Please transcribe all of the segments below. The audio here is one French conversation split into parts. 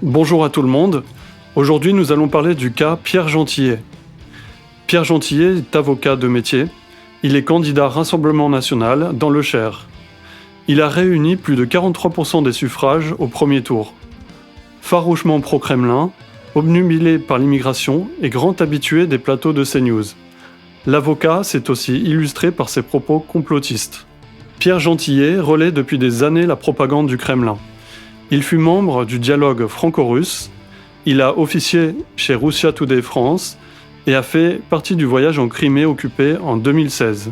Bonjour à tout le monde. Aujourd'hui, nous allons parler du cas Pierre Gentillet. Pierre Gentillet est avocat de métier. Il est candidat Rassemblement National dans le Cher. Il a réuni plus de 43% des suffrages au premier tour. Farouchement pro-Kremlin, obnubilé par l'immigration et grand habitué des plateaux de CNews. L'avocat s'est aussi illustré par ses propos complotistes. Pierre Gentillet relaie depuis des années la propagande du Kremlin. Il fut membre du dialogue franco-russe, il a officié chez Russia Today France et a fait partie du voyage en Crimée occupée en 2016.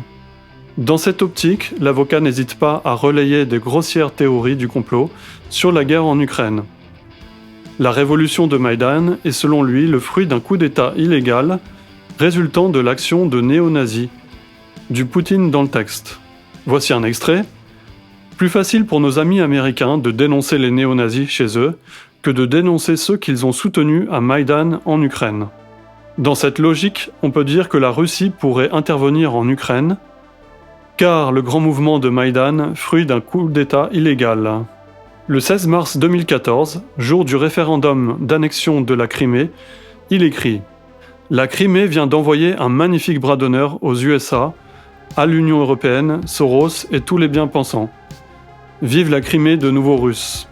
Dans cette optique, l'avocat n'hésite pas à relayer des grossières théories du complot sur la guerre en Ukraine. La révolution de Maïdan est selon lui le fruit d'un coup d'État illégal résultant de l'action de néo-nazis. Du Poutine dans le texte. Voici un extrait. Plus facile pour nos amis américains de dénoncer les néo-nazis chez eux que de dénoncer ceux qu'ils ont soutenus à Maïdan en Ukraine. Dans cette logique, on peut dire que la Russie pourrait intervenir en Ukraine, car le grand mouvement de Maïdan, fruit d'un coup d'État illégal. Le 16 mars 2014, jour du référendum d'annexion de la Crimée, il écrit « La Crimée vient d'envoyer un magnifique bras d'honneur aux USA, à l'Union européenne, Soros et tous les bien-pensants. Vive la Crimée de nouveau russe !»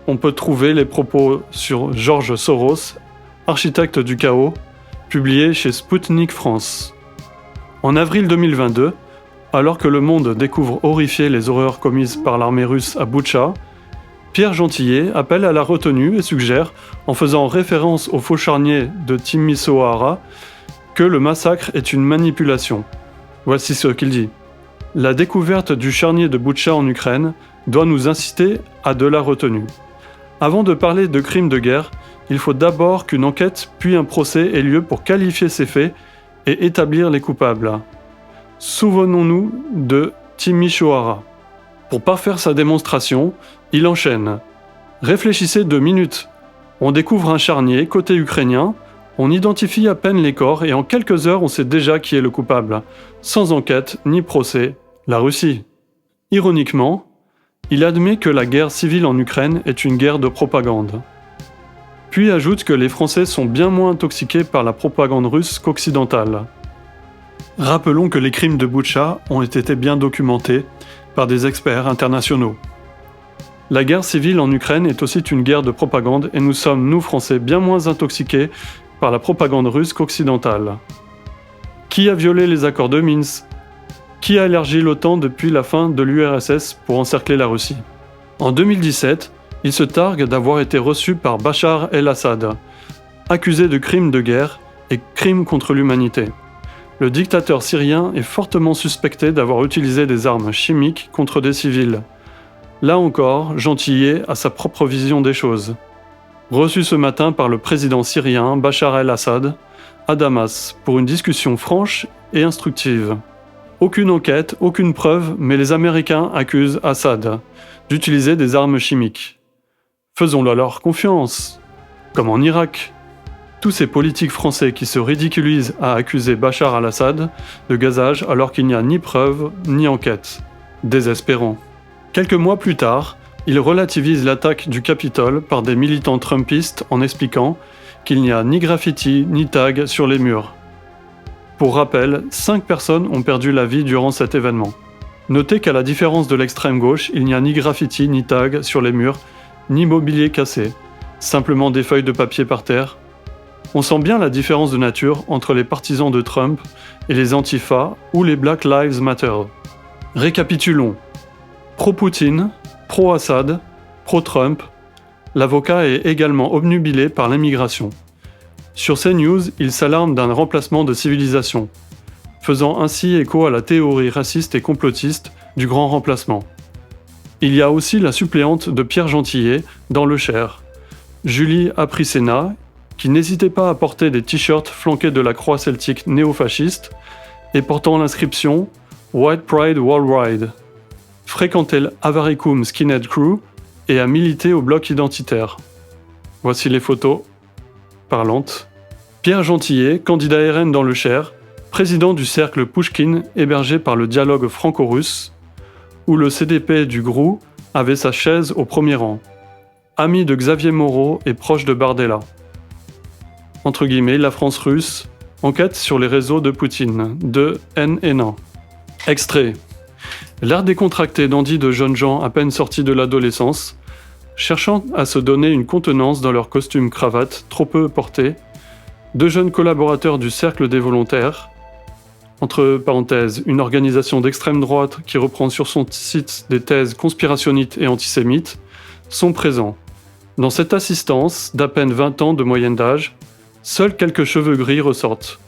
On peut trouver les propos sur George Soros, architecte du chaos, publié chez Sputnik France. En avril 2022, alors que le monde découvre horrifié les horreurs commises par l'armée russe à Boutcha, Pierre Gentillet appelle à la retenue et suggère, en faisant référence au faux charnier de Timisoara, que le massacre est une manipulation. Voici ce qu'il dit. La découverte du charnier de Boutcha en Ukraine doit nous inciter à de la retenue. Avant de parler de crimes de guerre, il faut d'abord qu'une enquête puis un procès ait lieu pour qualifier ces faits et établir les coupables. Souvenons-nous de Timisoara. Pour parfaire sa démonstration, il enchaîne. Réfléchissez 2 minutes. On découvre un charnier côté ukrainien, on identifie à peine les corps et en quelques heures on sait déjà qui est le coupable. Sans enquête ni procès, la Russie. Ironiquement, il admet que la guerre civile en Ukraine est une guerre de propagande. Puis ajoute que les Français sont bien moins intoxiqués par la propagande russe qu'occidentale. Rappelons que les crimes de Boutcha ont été bien documentés par des experts internationaux. La guerre civile en Ukraine est aussi une guerre de propagande et nous sommes, nous Français, bien moins intoxiqués par la propagande russe qu'occidentale. Qui a violé les accords de Minsk ? Qui a élargi l'OTAN depuis la fin de l'URSS pour encercler la Russie ? En 2017, il se targue d'avoir été reçu par Bachar el-Assad, accusé de crimes de guerre et crimes contre l'humanité. Le dictateur syrien est fortement suspecté d'avoir utilisé des armes chimiques contre des civils. Là encore, Gentillet a sa propre vision des choses. Reçu ce matin par le président syrien Bachar el-Assad à Damas pour une discussion franche et instructive. Aucune enquête, aucune preuve, mais les Américains accusent Assad d'utiliser des armes chimiques. Faisons-leur alors confiance, comme en Irak. Tous ces politiques français qui se ridiculisent à accuser Bachar al-Assad de gazage alors qu'il n'y a ni preuve ni enquête. Désespérant. Quelques mois plus tard, il relativise l'attaque du Capitole par des militants trumpistes en expliquant qu'il n'y a ni graffiti ni tag sur les murs. Pour rappel, 5 personnes ont perdu la vie durant cet événement. Notez qu'à la différence de l'extrême gauche, il n'y a ni graffiti ni tag sur les murs, ni mobilier cassé, simplement des feuilles de papier par terre. On sent bien la différence de nature entre les partisans de Trump et les Antifa ou les Black Lives Matter. Récapitulons. Pro-Poutine, pro-Assad, pro-Trump, l'avocat est également obnubilé par l'immigration. Sur CNews, il s'alarme d'un remplacement de civilisation, faisant ainsi écho à la théorie raciste et complotiste du grand remplacement. Il y a aussi la suppléante de Pierre Gentillet dans le Cher, Julie Apricena, qui n'hésitait pas à porter des t-shirts flanqués de la croix celtique néo-fasciste et portant l'inscription « White Pride Worldwide », fréquentait l'Avaricum Skinhead Crew et a milité au bloc identitaire. Voici les photos parlantes. Pierre Gentillet, candidat RN dans le Cher, président du cercle Pouchkine hébergé par le dialogue franco-russe, où le CDP du GROU avait sa chaise au premier rang. ami de Xavier Moreau et proche de Bardella. Entre guillemets, la France russe enquête sur les réseaux de Poutine, de N. Hénin. Extrait. L'air décontracté dandy de jeunes gens à peine sortis de l'adolescence, cherchant à se donner une contenance dans leur costume cravate trop peu porté, deux jeunes collaborateurs du Cercle des Volontaires, entre parenthèses, une organisation d'extrême droite qui reprend sur son site des thèses conspirationnistes et antisémites, sont présents. Dans cette assistance, d'à peine 20 ans de moyenne d'âge, seuls quelques cheveux gris ressortent,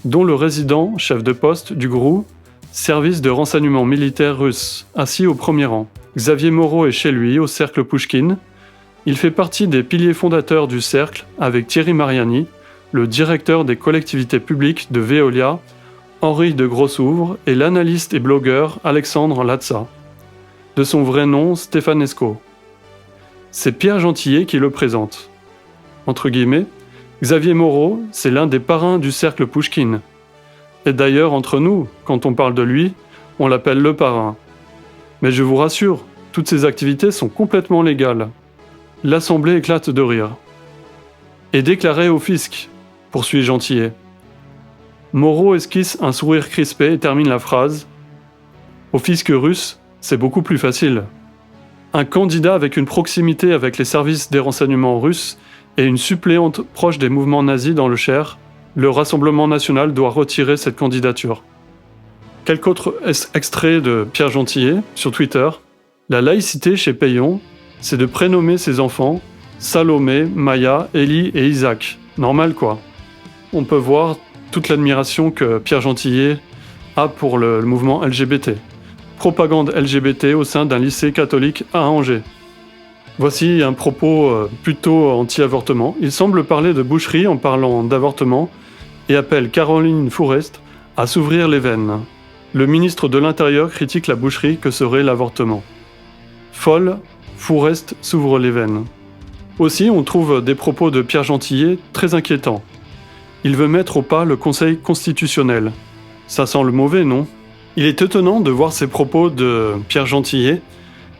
dont le résident, chef de poste du GRU, service de renseignement militaire russe, assis au premier rang. Xavier Moreau est chez lui, au Cercle Pouchkine. Il fait partie des piliers fondateurs du Cercle avec Thierry Mariani, le directeur des collectivités publiques de Veolia, Henri de Grossouvre et l'analyste et blogueur Alexandre Latza, de son vrai nom Stefanesco. C'est Pierre Gentillet qui le présente. Entre guillemets, Xavier Moreau, c'est l'un des parrains du Cercle Pouchkine. Et d'ailleurs, entre nous, quand on parle de lui, on l'appelle le parrain. Mais je vous rassure, toutes ces activités sont complètement légales. L'Assemblée éclate de rire. Et déclaré au fisc, poursuit Gentillet. Moreau esquisse un sourire crispé et termine la phrase. Au fisc russe, c'est beaucoup plus facile. Un candidat avec une proximité avec les services des renseignements russes et une suppléante proche des mouvements nazis dans le Cher, le Rassemblement national doit retirer cette candidature. Quelques autres extraits de Pierre Gentillet sur Twitter. La laïcité chez Payon, c'est de prénommer ses enfants Salomé, Maya, Élie et Isaac. Normal quoi. On peut voir toute l'admiration que Pierre Gentillet a pour le mouvement LGBT. Propagande LGBT au sein d'un lycée catholique à Angers. Voici un propos plutôt anti-avortement. Il semble parler de boucherie en parlant d'avortement et appelle Caroline Fourest à s'ouvrir les veines. Le ministre de l'Intérieur critique la boucherie que serait l'avortement. Folle, Fourest s'ouvre les veines. Aussi, on trouve des propos de Pierre Gentillet très inquiétants. Il veut mettre au pas le Conseil constitutionnel. Ça sent le mauvais, non ? Il est étonnant de voir ces propos de Pierre Gentillet,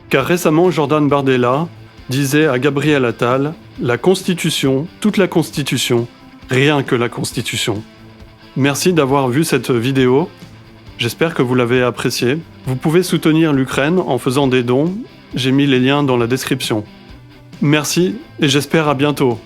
car récemment Jordan Bardella disait à Gabriel Attal « La Constitution, toute la Constitution, rien que la Constitution ». Merci d'avoir vu cette vidéo, j'espère que vous l'avez appréciée. Vous pouvez soutenir l'Ukraine en faisant des dons, j'ai mis les liens dans la description. Merci et j'espère à bientôt.